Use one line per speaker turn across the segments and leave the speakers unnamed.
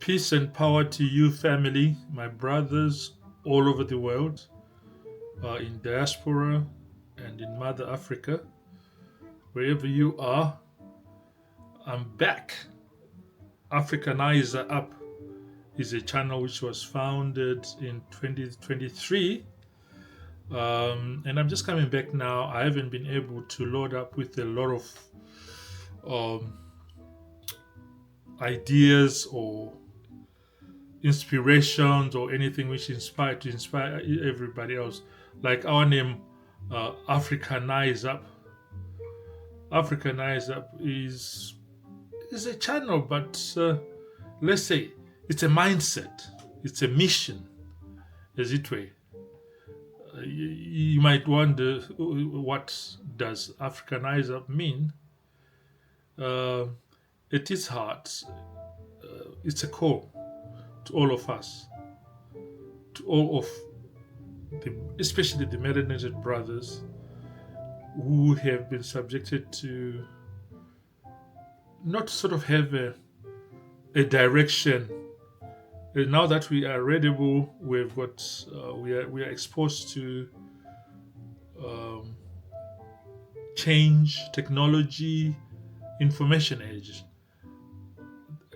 Peace and power to you, family, my brothers all over the world, in diaspora and in Mother Africa, wherever you are. I'm back. Afrikanizah-Up is a channel which was founded in 2023. And I'm just coming back now. I haven't been able to load up with a lot of um, ideas or inspirations or anything which inspire everybody else. Like our name, Afrikanizah-Up. Afrikanizah-Up is a channel, but let's say it's a mindset, it's a mission, as it were. You might wonder, what does Afrikanizah mean? At its heart, it's a call to all of us, to all of especially the melanated brothers who have been subjected to not sort of have a direction. And now that we are readable, we've got we are exposed to change, technology, information age.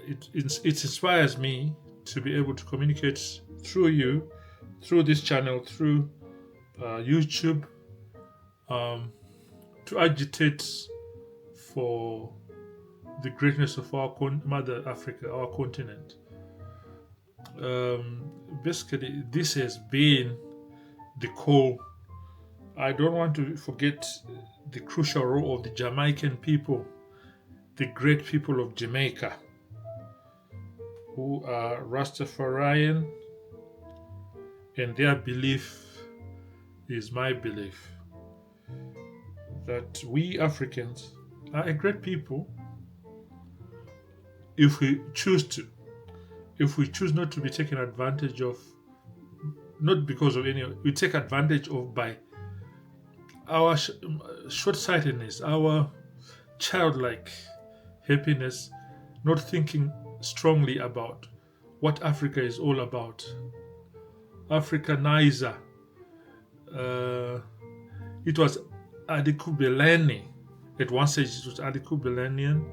It inspires me to be able to communicate through you, through this channel, through YouTube, to agitate for the greatness of our Mother Africa, our continent. Basically, this has been the core. I don't want to forget the crucial role of the Jamaican people, the great people of Jamaica, who are Rastafarian, and their belief is my belief that we Africans are a great people if we choose to. If we choose not to be taken advantage of, not because of any, we take advantage of by our short-sightedness, our childlike happiness, not thinking strongly about what Africa is all about. Afrikanizah. It was Adikubeleni. At one stage, it was Adikubelenian.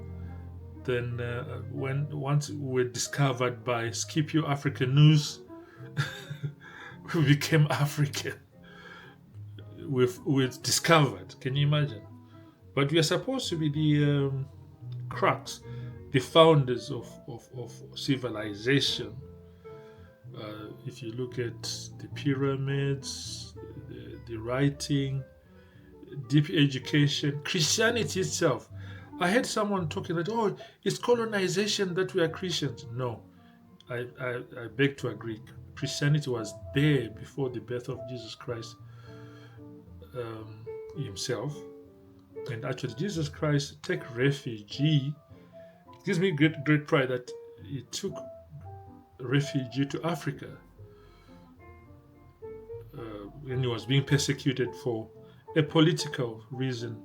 Then, once we were discovered by Scipio African News, we became African. We've discovered. Can you imagine? But we are supposed to be the crux, the founders of civilization. If you look at the pyramids, the writing, deep education, Christianity itself. I heard someone talking that, oh, it's colonization that we are Christians. No, I beg to agree. Christianity was there before the birth of Jesus Christ himself. And actually, Jesus Christ took refuge. It gives me great pride that he took refuge to Africa when he was being persecuted for a political reason,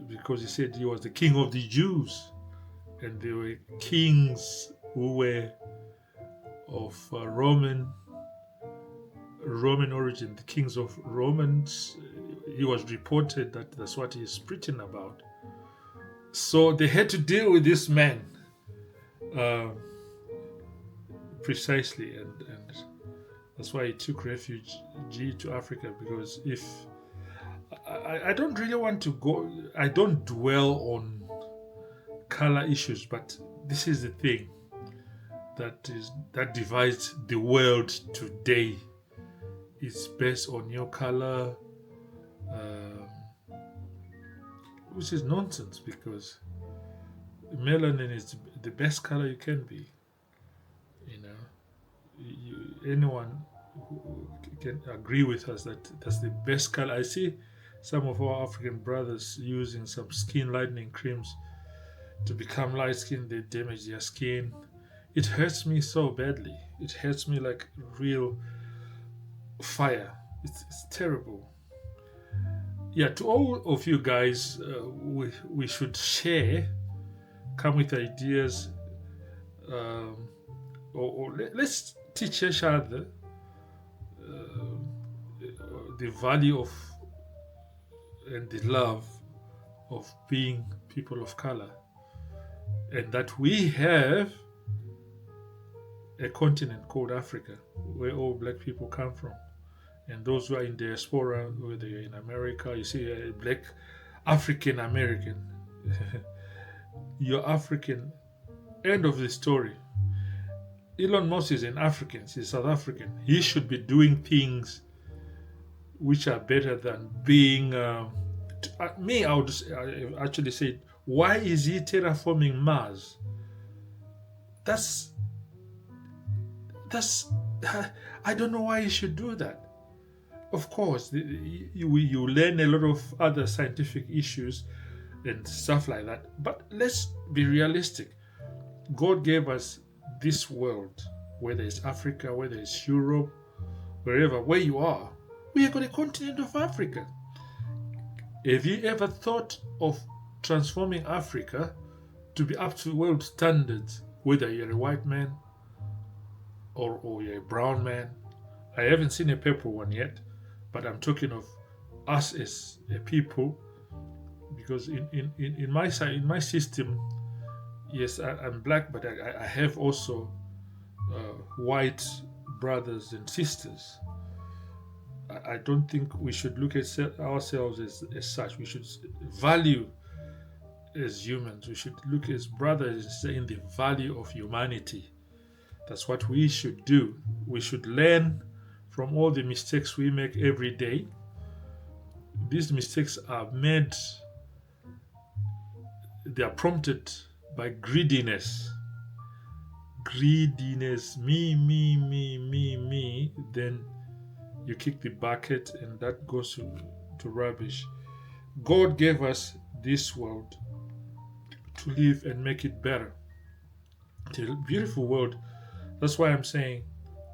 because he said he was the king of the Jews, and there were kings who were of Roman origin, the kings of Romans. He was reported that that's what he's preaching about. So they had to deal with this man precisely, and that's why he took refuge to Africa, because if I don't really want to go, I don't dwell on color issues, but this is the thing that divides the world today. It's based on your color, which is nonsense, because melanin is the best color you can be. You know, anyone who can agree with us that that's the best color. I see some of our African brothers using some skin lightening creams to become light skinned. They damage their skin. It hurts me so badly. It hurts me like real fire. It's terrible. Yeah, to all of you guys, we should share, come with ideas, let's teach each other the value of and the love of being people of color, and that we have a continent called Africa where all black people come from. And those who are in diaspora, whether you're in America, you see a black African American. You're African. End of the story. Elon Musk is an African, he's South African. He should be doing things which are better than being. Me, I would actually say, why is he terraforming Mars? That's. I don't know why he should do that. Of course, you learn a lot of other scientific issues and stuff like that. But let's be realistic. God gave us this world, whether it's Africa, whether it's Europe, wherever, where you are. We have got a continent of Africa. Have you ever thought of transforming Africa to be up to world standards, whether you're a white man or you're a brown man? I haven't seen a purple one yet, but I'm talking of us as a people, because in my side, in my system, yes, I'm black, but I have also white brothers and sisters. I don't think we should look at ourselves as such. We should value as humans. We should look as brothers in the value of humanity. That's what we should do. We should learn from all the mistakes we make every day. These mistakes are made, they are prompted by greediness. Greediness, me. Then you kick the bucket and that goes to rubbish. God gave us this world to live and make it better. It's a beautiful world. That's why I'm saying,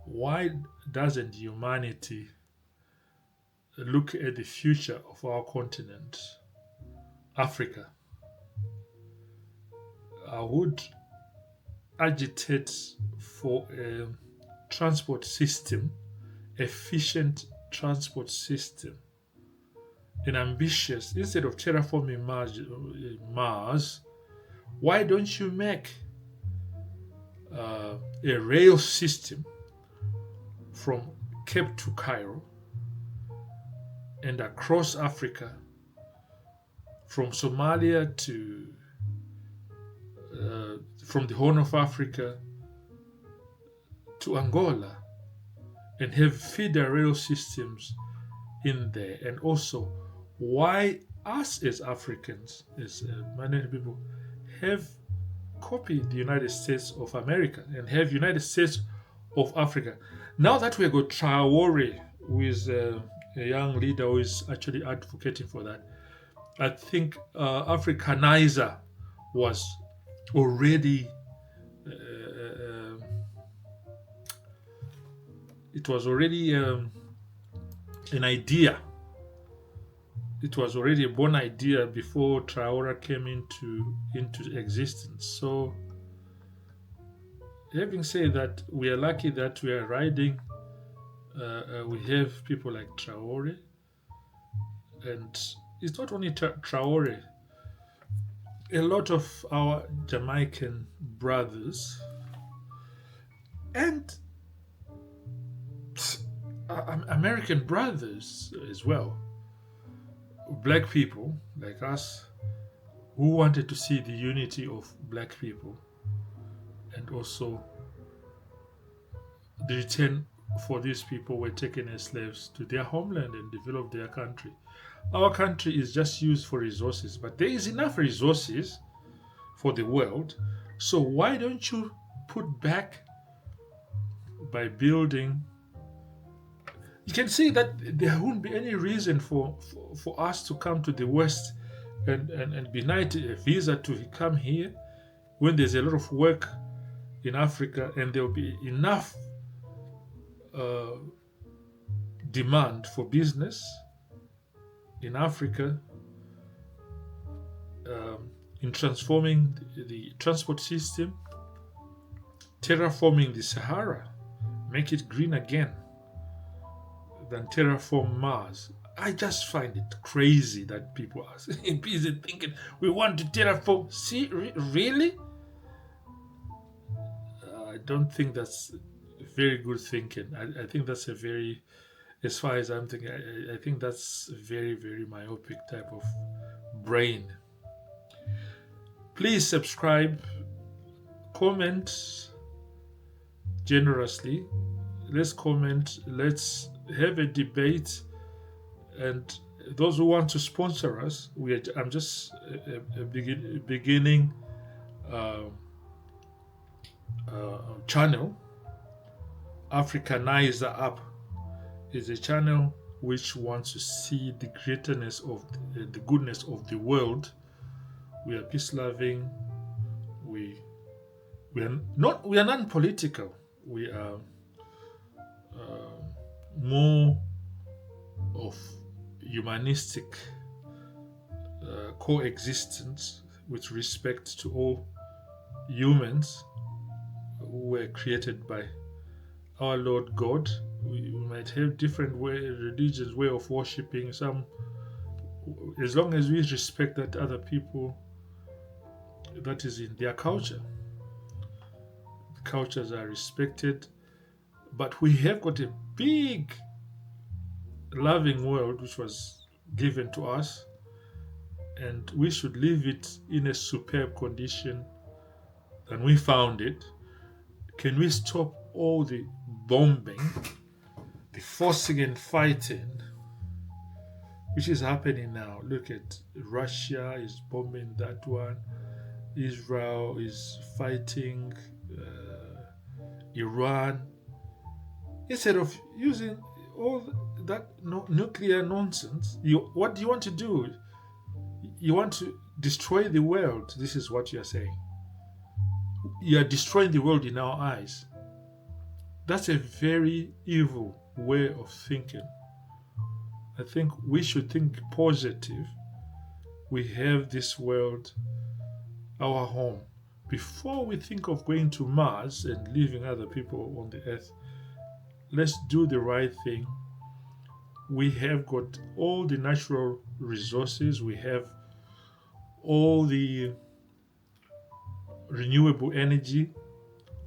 why doesn't humanity look at the future of our continent, Africa? I would agitate for a transport system, efficient transport system, and ambitious. Instead of terraforming Mars, why don't you make a rail system from Cape to Cairo and across Africa, from Somalia to from the Horn of Africa to Angola, and have feeder rail systems in there. And also, why us as Africans, as many people, have copied the United States of America and have United States of Africa. Now that we got Traore, who is a young leader who is actually advocating for that, I think Afrikanizah was already it was already an idea. It was already a born idea before Traore came into existence. So, having said that, we are lucky that we are riding. We have people like Traore, and it's not only Traore. A lot of our Jamaican brothers and American brothers as well, black people like us, who wanted to see the unity of black people and also the return for these people were taken as slaves to their homeland and develop their country. Our country is just used for resources, but there is enough resources for the world. So why don't you put back by building? You can see that there wouldn't be any reason for us to come to the West and be denied a visa to come here when there's a lot of work in Africa and there will be enough demand for business in Africa, in transforming the transport system, terraforming the Sahara, make it green again, than terraform Mars. I just find it crazy that people are busy thinking we want to terraform. See, really? I don't think that's very good thinking. I think that's a very, as far as I'm thinking, I think that's a very, very myopic type of brain. Please subscribe, comment generously. Let's comment. Let's have a debate. And those who want to sponsor us, I'm just beginning channel. Afrikanizah-Up is a channel which wants to see the greatness of the goodness of the world. We are peace loving. We are non-political. We are more of humanistic coexistence with respect to all humans who were created by our Lord God. We might have different religions, way of worshipping. Some, as long as we respect that other people, that is in their culture. Cultures are respected, but we have got a big, loving world which was given to us, and we should leave it in a superb condition than we found it. Can we stop all the bombing, the forcing and fighting, which is happening now? Look at Russia is bombing that one. Israel is fighting Iran. Instead of using all that nuclear nonsense, what do you want to do? You want to destroy the world. This is what you are saying. You are destroying the world in our eyes. That's a very evil way of thinking. I think we should think positive. We have this world, our home. Before we think of going to Mars and leaving other people on the earth, let's do the right thing. We have got all the natural resources. We have all the renewable energy.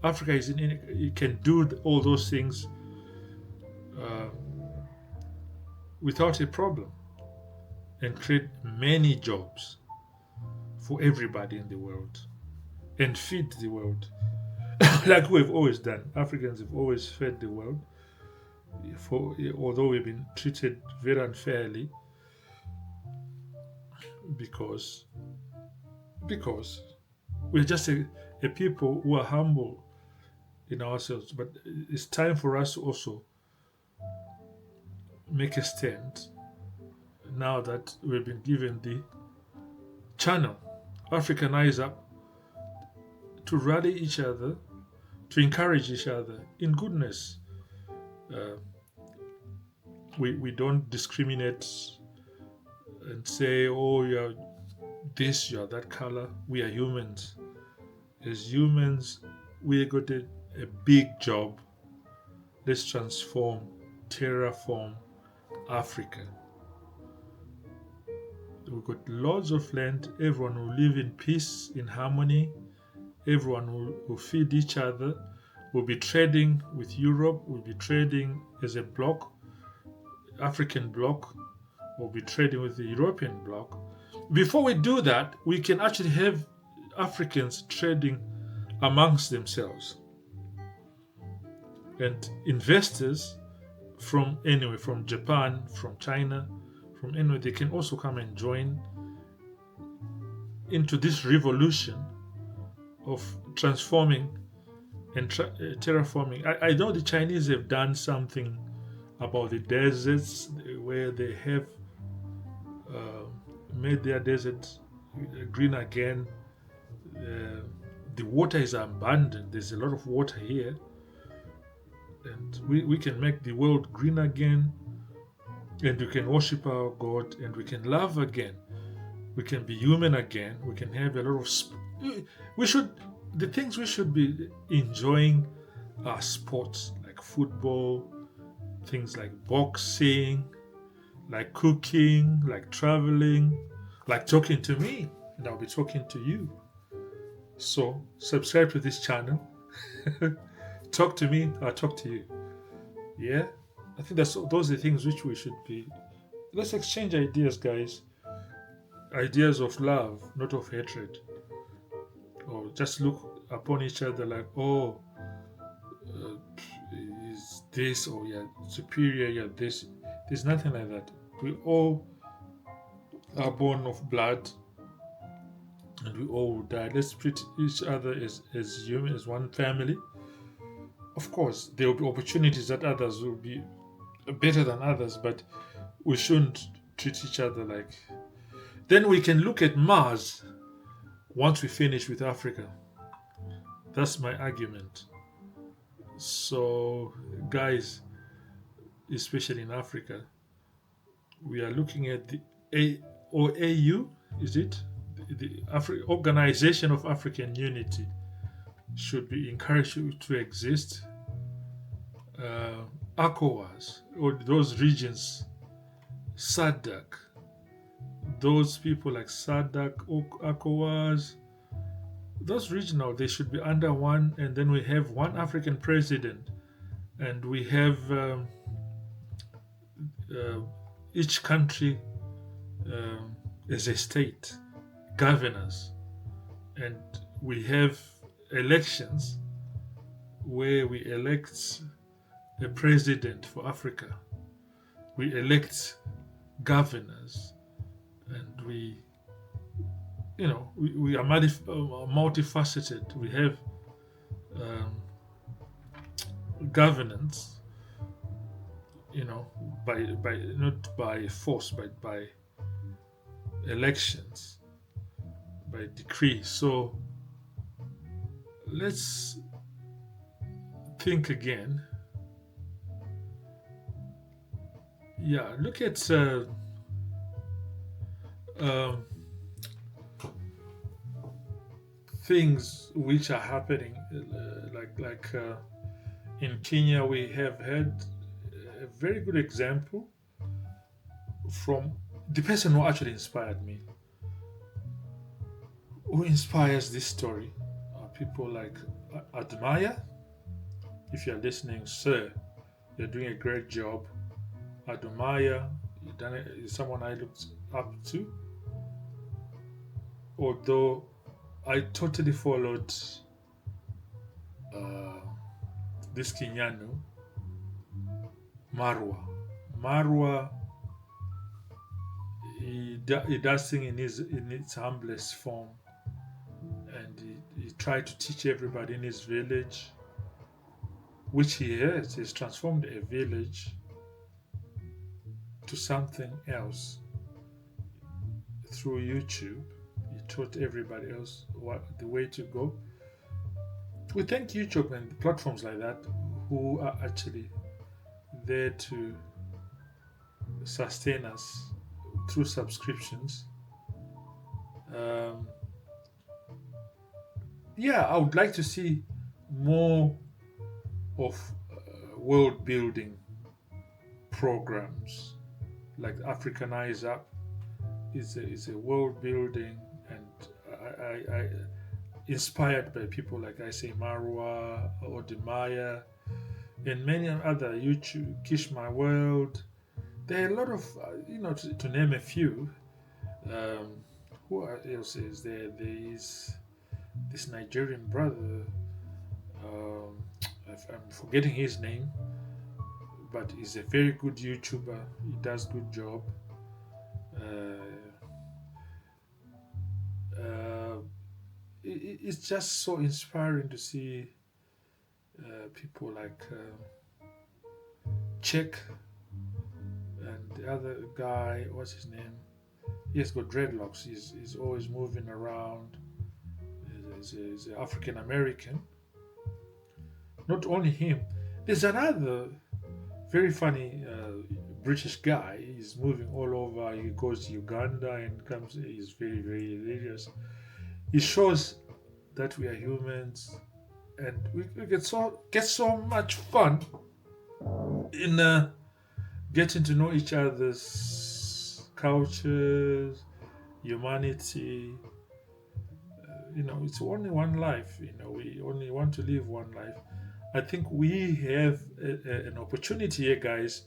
Africa is it can do all those things without a problem, and create many jobs for everybody in the world and feed the world like we've always done. Africans have always fed the world, although we've been treated very unfairly because we're just a people who are humble in ourselves. But it's time for us to also make a stand now that we've been given the channel, Afrikanizah-Up, to rally each other, to encourage each other in goodness. We don't discriminate and say, oh, you're this, you're that color. We are humans. As humans, we got a big job. Let's transform, terraform Africa. We've got lots of land. Everyone will live in peace, in harmony. Everyone will feed each other. We'll be trading with Europe. We'll be trading as a bloc, African bloc. We'll be trading with the European bloc. Before we do that, we can actually have Africans trading amongst themselves. And investors from anywhere, from Japan, from China, from anywhere, they can also come and join into this revolution of transforming and terraforming. I know the Chinese have done something about the deserts, where they have made their desert green again. The water is abundant. There's a lot of water here. And we can make the world green again. And we can worship our God. And we can love again. We can be human again. We can have a lot of... we should the things we should be enjoying are sports like football, things like boxing, like cooking, like traveling, like talking to me, and I'll be talking to you. So subscribe to this channel. Talk to me, I'll talk to you. Yeah, I think those are the things which we should be. Let's exchange ideas, guys. Ideas of love, not of hatred, or just look upon each other like, oh, uh, is this, or yeah, superior, yeah, this. There's nothing like that. We all are born of blood, and we all die. Let's treat each other as human, as one family. Of course, there will be opportunities that others will be better than others, but we shouldn't treat each other like. Then we can look at Mars once we finish with Africa. That's my argument. So, guys, especially in Africa, we are looking at the AU, is it? The Organization of African Unity should be encouraged to exist. ECOWAS, or those regions, SADC, those people like SADC, ECOWAS, those regional, they should be under one, and then we have one African president, and we have each country as a state, governors, and we have elections where we elect a president for Africa, we elect governors, and we are multifaceted. We have governance, by not by force, but by elections, by decree. So let's think again. Yeah, look at things which are happening, like in Kenya. We have had a very good example from the person who actually inspired me. Who inspires this story are people like Admire. If you're listening, sir, you're doing a great job. Admire, is someone I looked up to. Although I totally followed this Kenyano, Marwa. Marwa, he does things in its humblest form, and he tried to teach everybody in his village, which he has. He's transformed a village to something else through YouTube. He taught everybody else the way to go. We thank YouTube and platforms like that who are actually there to sustain us through subscriptions. I would like to see more of world building programs like Afrikanizah-Up is a world building, and I inspired by people like I say Marwa, Odemaya, and many other YouTube, Kish My World. There are a lot of to name a few. Who else is there? There is this Nigerian brother. I'm forgetting his name, but he's a very good YouTuber. He does good job. It's just so inspiring to see people like Czech and the other guy. What's his name? He's got dreadlocks. He's always moving around. He's an African American. Not only him, there's another very funny British guy. He's moving all over. He goes to Uganda and comes. He's very, very hilarious. He shows that we are humans, and we get so much fun in getting to know each other's cultures, humanity. It's only one life. We only want to live one life. I think we have an opportunity here, guys,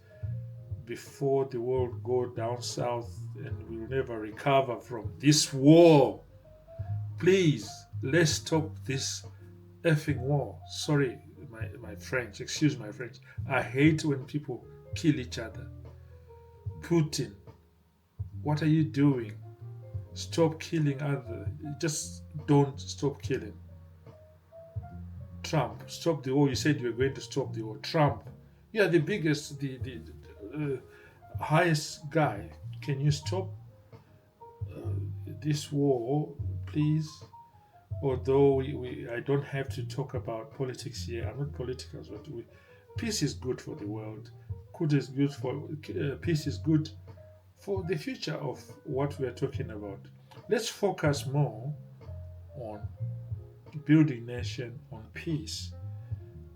before the world go down south and we'll never recover from this war. Please, let's stop this effing war. Sorry, my French. Excuse my French. I hate when people kill each other. Putin, what are you doing? Stop killing others. Just don't stop killing. Trump, stop the war. You said you were going to stop the war. Trump, you are the biggest, highest guy. Can you stop this war, please? Although I don't have to talk about politics here. I'm not political, but peace is good for the world. Peace is good for the future of what we are talking about. Let's focus more on building nation, on peace.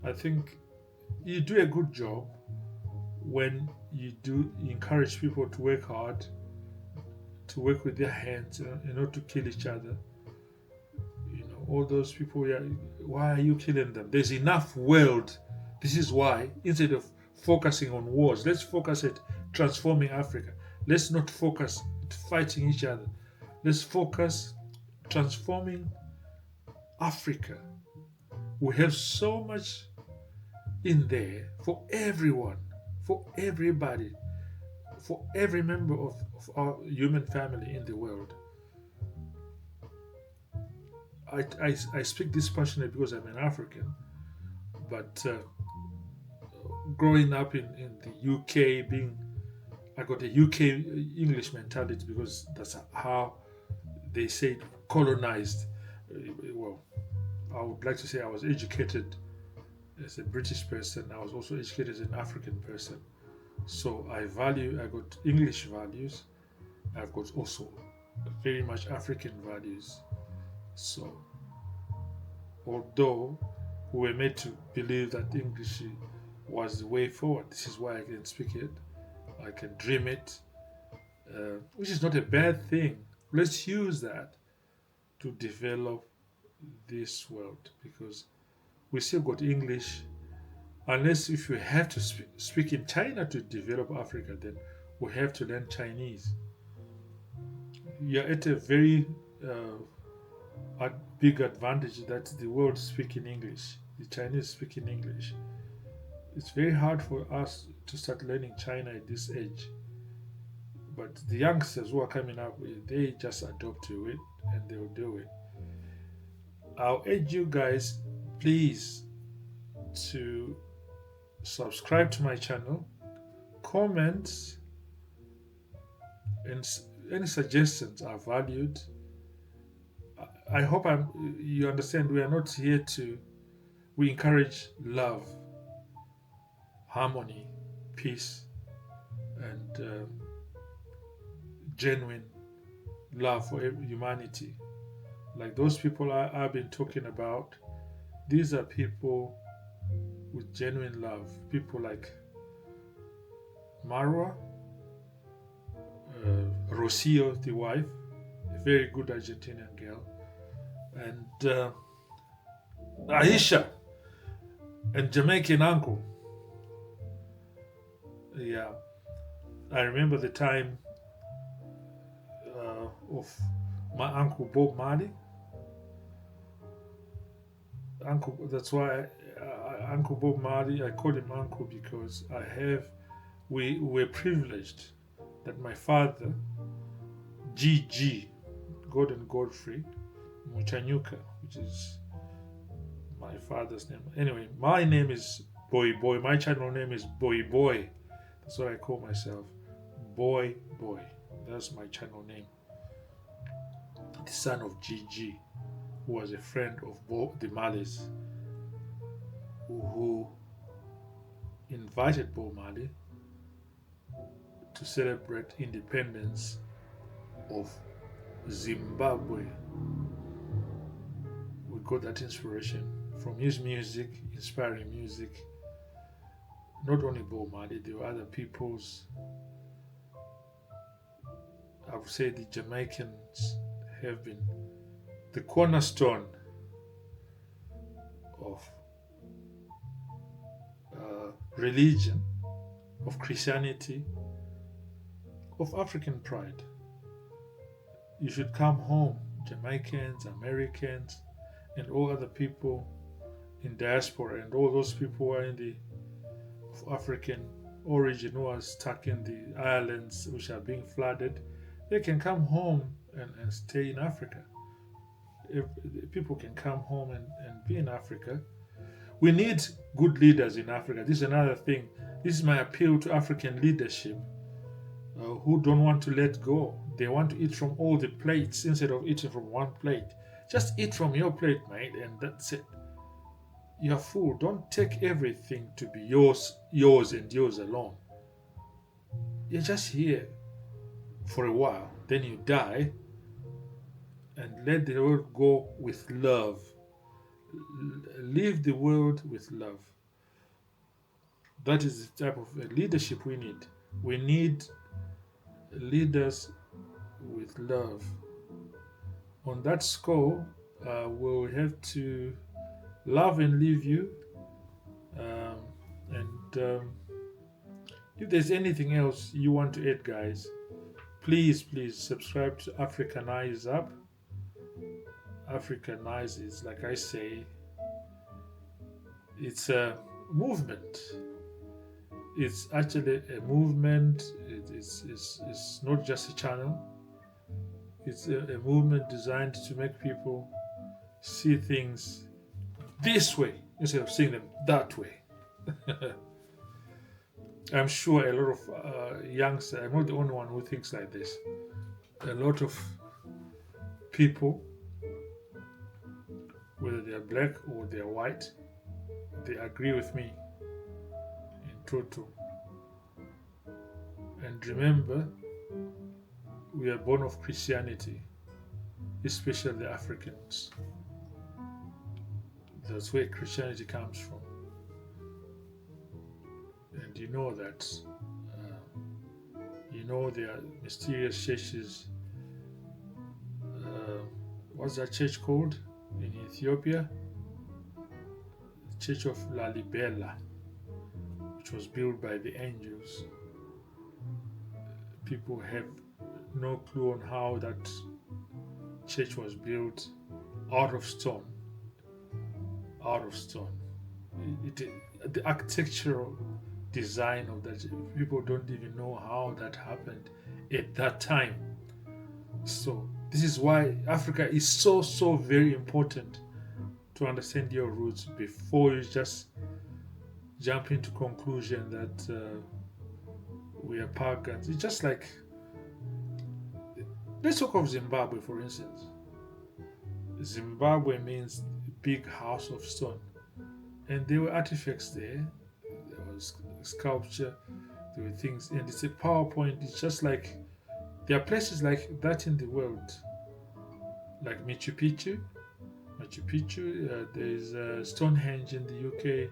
I think you do a good job when you encourage people to work hard, to work with their hands, not to kill each other. All those people, why are you killing them? There's enough world. This is why, instead of focusing on wars, let's focus at transforming Africa. Let's not focus at fighting each other. Let's focus transforming Africa. We have so much in there for everyone, for everybody, for every member of our human family in the world. I speak this passionately because I'm an African, but growing up in the UK, I got a UK English mentality because that's how they say colonized. Well, I would like to say I was educated as a British person. I was also educated as an African person. So I got English values. I've got also very much African values. So, although we were made to believe that English was the way forward, this is why I can speak it, I can dream it, which is not a bad thing. Let's use that to develop this world, because we still got English. Unless if we have to speak in China to develop Africa, then we have to learn Chinese. You're at a very big advantage that the world speaking English, the Chinese speaking English. It's very hard for us to start learning China at this age. But the youngsters who are coming up, they just adopt to it and they'll do it. I'll urge you guys, please, to subscribe to my channel, comment, and any suggestions are valued. I hope you understand we are not here we encourage love, harmony, peace, and genuine love for humanity. Like those people I've been talking about, these are people with genuine love. People like Marwa, Rocio, the wife, a very good Argentinian girl, and Aisha, and Jamaican uncle. Yeah, I remember the time of my uncle Bob Marley. That's why Uncle Bob Marley, I call him uncle because we were privileged that my father, G, Gordon Godfrey Muchanyuka, which is my father's name. Anyway, my name is Boy. My channel name is Boy. That's what I call myself. Boy. That's my channel name. The son of G, who was a friend of Bob the Marleys, who invited Bob Marley to celebrate independence of Zimbabwe with got that inspiration from his music, inspiring music. Not only Bob Marley, there were other people's. I would say the Jamaicans have been the cornerstone of religion, of Christianity, of African pride. You should come home, Jamaicans, Americans, and all other people in diaspora, and all those people who are in the of African origin who are stuck in the islands which are being flooded. They can come home and stay in Africa. If people can come home and be in Africa, we need good leaders in Africa. This is another thing. This is my appeal to African leadership who don't want to let go. They want to eat from all the plates instead of eating from one plate. Just eat from your plate, mate, and that's it. You're full. Don't take everything to be yours and yours alone. You're just here for a while, then you die, and let the world go with love. Leave the world with love. That is the type of leadership we need. We need leaders with love. On that score, we'll have to love and leave you. And if there's anything else you want to add, guys, please subscribe to Afrikanizah-Up. Afrikanize is, like I say, it's a movement. It's actually a movement. It's not just a channel. It's a movement designed to make people see things this way instead of seeing them that way. I'm sure a lot of youngsters, I'm not the only one who thinks like this. A lot of people, whether they are black or they are white, they agree with me in total. And remember, we are born of Christianity, especially the Africans. That's where Christianity comes from. And you know that. There are mysterious churches. What's that church called in Ethiopia? The Church of Lalibela, which was built by the angels. People have no clue on how that church was built out of stone. The architectural design of that, people don't even know how that happened at that time. So this is why Africa is so very important, to understand your roots before you just jump into conclusion that we are pagans. It's just like, let's talk of Zimbabwe, for instance. Zimbabwe means big house of stone, and there were artifacts there. There was sculpture, there were things, and it's a PowerPoint. It's just like, there are places like that in the world, like Machu Picchu. There's Stonehenge in the UK.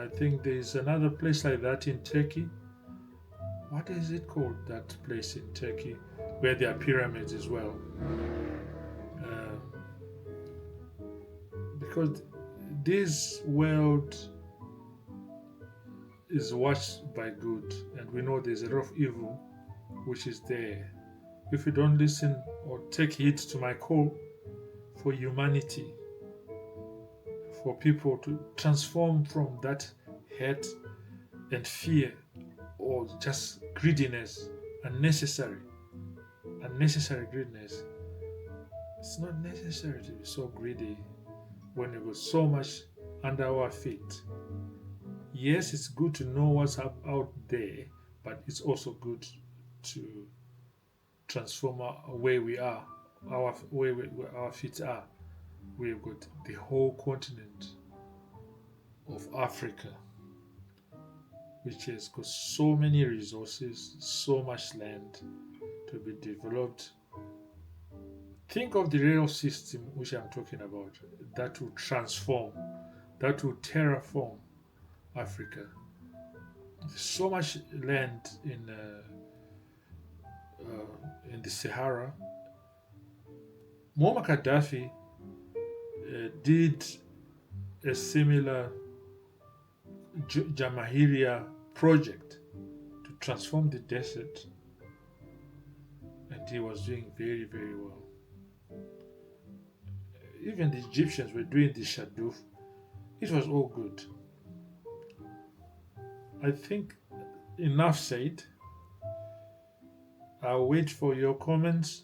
I think there's another place like that in Turkey. What is it called, that place in Turkey where there are pyramids as well? Because this world is watched by good, and we know there's a lot of evil which is there. If we don't listen or take heed to my call for humanity, for people to transform from that hate and fear or just greediness, unnecessary greediness. It's not necessary to be so greedy when you got so much under our feet. Yes, it's good to know what's out there, but it's also good to transform where we are, where our feet are. We've got the whole continent of Africa, which has got so many resources, so much land to be developed, think of the rail system which I'm talking about that will transform, that will terraform Africa. There's so much land in the Sahara. Muammar Gaddafi did a similar Jamahiriya project to transform the desert, and he was doing very, very well. Even the Egyptians were doing the Shaduf. It was all good. I think enough said. I'll wait for your comments.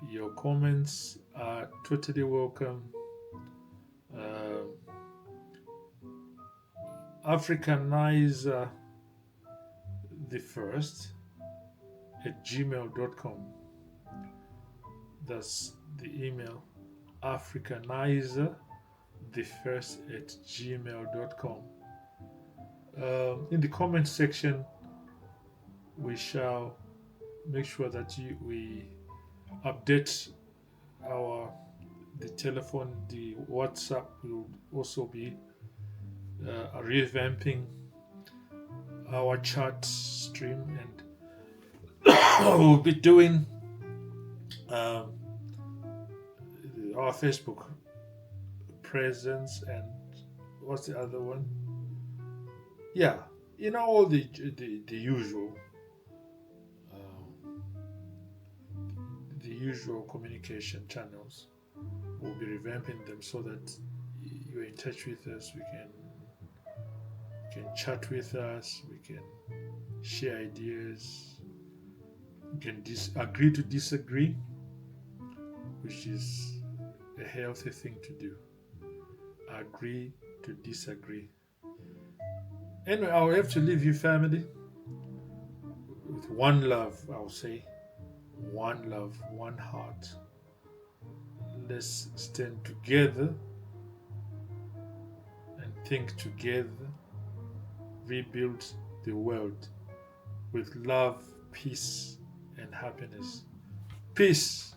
Your comments are totally welcome. Afrikanizah the first at gmail.com. That's the email. Afrikanizah the first at gmail.com. In the comment section, we shall make sure that we update the telephone. The WhatsApp will also be revamping our chat stream, and we'll be doing our Facebook presence, and what's the other one? Yeah, all the usual communication channels. We'll be revamping them so that you're in touch with us. We can chat with us. We can share ideas. We can agree to disagree, which is a healthy thing to do. Agree to disagree. Anyway, I'll have to leave you, family, with one love. I'll say one love, one heart. Let's stand together and think together. Rebuild the world with love, peace, and happiness. Peace.